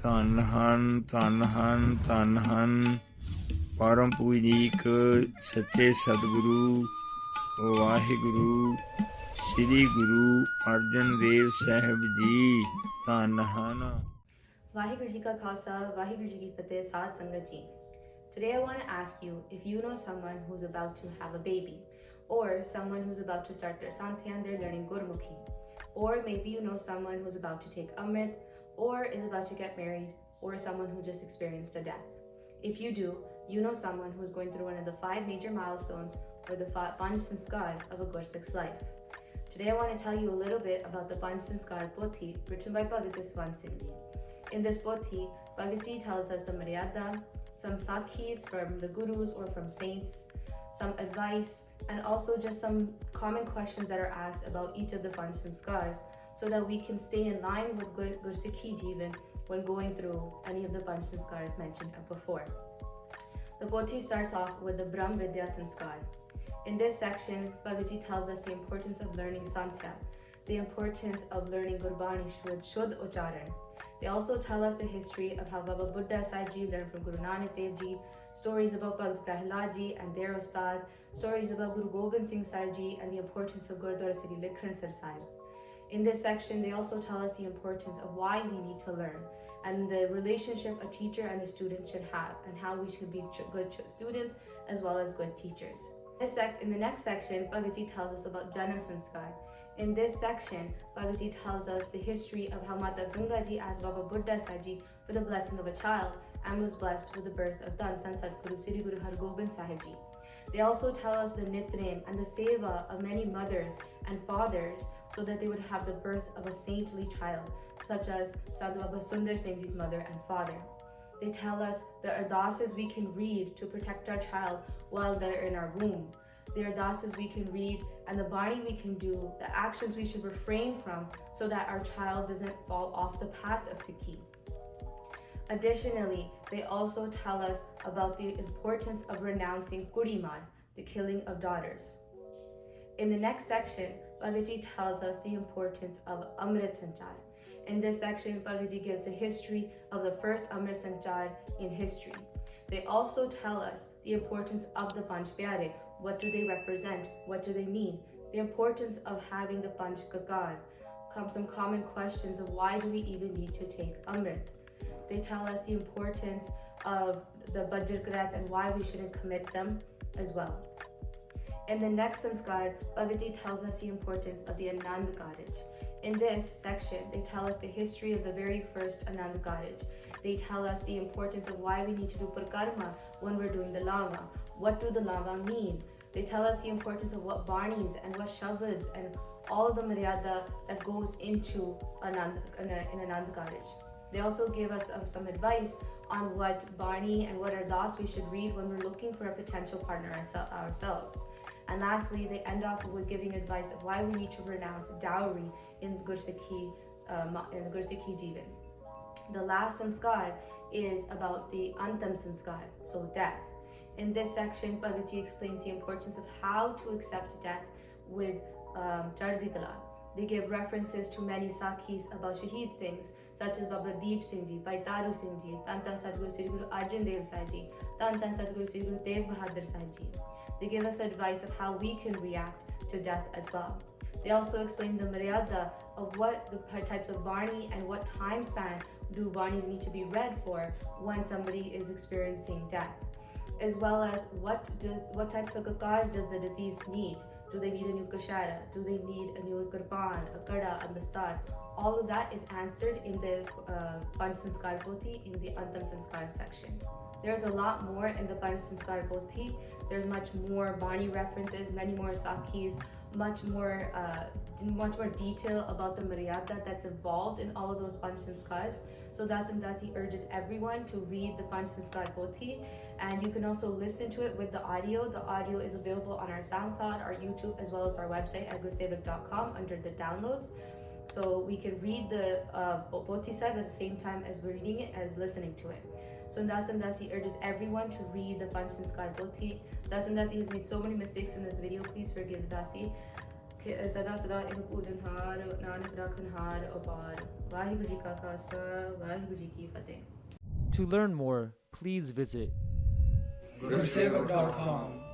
ਧੰਨ ਹਨ ਧੰਨ ਹਨ ਧੰਨ ਹਨ ਪਰਮ ਪੂਜਨੀਕ ਸੱਚੇ ਸਤਿਗੁਰੂ ਵਾਹਿਗੁਰੂ ਸ੍ਰੀ ਗੁਰੂ ਅਰਜਨ ਦੇਵ ਸਾਹਿਬ ਜੀ ਧੰਨ ਹਨ। Vaheguru Ji Ka Khalsa, Vaheguru Ji Ki Fateh, Saad Sangat Ji. Today I want to ask you if you know someone who's about to have a baby, or someone who's about to start their Santhya and they're learning Gurmukhi, or maybe you know someone who's about to take Amrit, or is about to get married, or someone who just experienced a death. If you do, you know someone who's going through one of the 5 major milestones or the Panj Sanskaar of a Gursek's life. Today I want to tell you a little bit about the Panj Sanskaar Pothi written by Bhagat Jaswant Singh Ji. In this Pothi, Bhagat Ji tells us the Maryada, some sakhis from the gurus or from saints, some advice, and also just some common questions that are asked about each of the Panj Sanskars so that we can stay in line with Gursekhi Jivan when going through any of the Panj Sanskars mentioned before. The Pothi starts off with the Brahm Vidya Sanskar. In this section, Bhagat Ji tells us the importance of learning Santhya, the importance of learning Gurbani SHUDH Ucharan. They also tell us the history of how Baba Buddha Sahib Ji learned from Guru Nanak Dev Ji, stories about Bhagat Prahlad Ji and their Ustad, stories about Guru Gobind Singh Sahib Ji and the importance of Gurdwara Sri Likhan Sar Sahib. In this section, they also tell us the importance of why we need to learn and the relationship a teacher and a student should have and how we should be good students as well as good teachers. In the next section, Bhagat Ji tells us about Janam Sanskar. In this section, Bhagat Ji tells us the history of how Mata Ganga Ji asked Baba Buddha Sahib Ji for the blessing of a child and was blessed with the birth of Tan Sadguru Sri Guru Har Gobind Sahib Ji. They also tell us the Nitrem and the Seva of many mothers and fathers so that they would have the birth of a saintly child, such as Sadhu Baba Sundar Singh Ji's mother and father. They tell us the ardasas we can read to protect our child while they're in our womb. The ardasas we can read and the bani we can do, the actions we should refrain from so that our child doesn't fall off the path of Sikhi. Additionally, they also tell us about the importance of renouncing Kuriman, the killing of daughters. In the next section, Bhagat Ji tells us the importance of Amrit Sanchar. In this section, Bhagat Ji gives a history of the first Amrit Sanchar in history. They also tell us the importance of the Panj Pyare. What do they represent? What do they mean? The importance of having the Panj Kakar. Some common questions of why do we even need to take Amrit. They tell us the importance of the Bajr Karats and why we shouldn't commit them as well. In the next Sanskar, Bhagat Ji tells us the importance of the Anand Karaj. In this section, they tell us the history of the very first Anand Karaj. They tell us the importance of why we need to do Parikarma when we're doing the Lava. What do the Lava mean? They tell us the importance of what Barnis and what Shabads and all the Maryada that goes into in Anand Karaj. They also give us some advice on what Barni and what Ardas we should read when we're looking for a potential partner ourselves. And lastly, they end off with giving advice of why we need to renounce dowry in the Gursekhi Jivan. The last Sanskar is about the Antam Sanskar, so death. In this section, Bhagat Ji explains the importance of how to accept death with Chardikala. They give references to many sakhis about Shaheed Singhs, such as Baba Deep Singh Ji, Taru Singh Ji, Tan Sadguru Sri Guru Arjan Dev Sahib Ji, Tan Sadguru Sri Guru Tegh Bahadur Sahib Ji. They give us advice of how we can react to death as well. They also explain the Maryada of what the types of Barni and what time span do Barnis need to be read for when somebody is experiencing death, as well as what types of kakaj does the deceased need. Do they need a new kashara? Do they need a new kirpan, a kada, and the star? All of that is answered in the Panj Sanskar Pothi in the Antam Sanskar section. There's a lot more in the Panj Sanskar Pothi. There's much more Bani references, many more sakhis, much more detail about the Maryada that's involved in all of those Panj Sanskars. So Das and Dasi urges everyone to read the Panj Sanskar Pothi, and you can also listen to it with the audio. The audio is available on our SoundCloud, our YouTube, as well as our website at Gursevak.com under the downloads. So we can read the Pothi Sahib at the same time as we're reading it as listening to it. So Das and Dasi urges everyone to read the Panj Sanskar Pothi. Das and Dasi has made so many mistakes in this video. Please forgive Dasi. ਸਦਾ ਸਦਾ ਇਹ ਪੂਜਨਹਾਰ ਨਾਨਕ ਰੱਖਨਹਾਰ ਅਪਾਰ ਵਾਹਿਗੁਰੂ ਜੀ ਕਾ ਖਾਲਸਾ ਵਾਹਿਗੁਰੂ ਜੀ ਕੀ ਫਤਿਹ To learn more, please visit Gursevak.com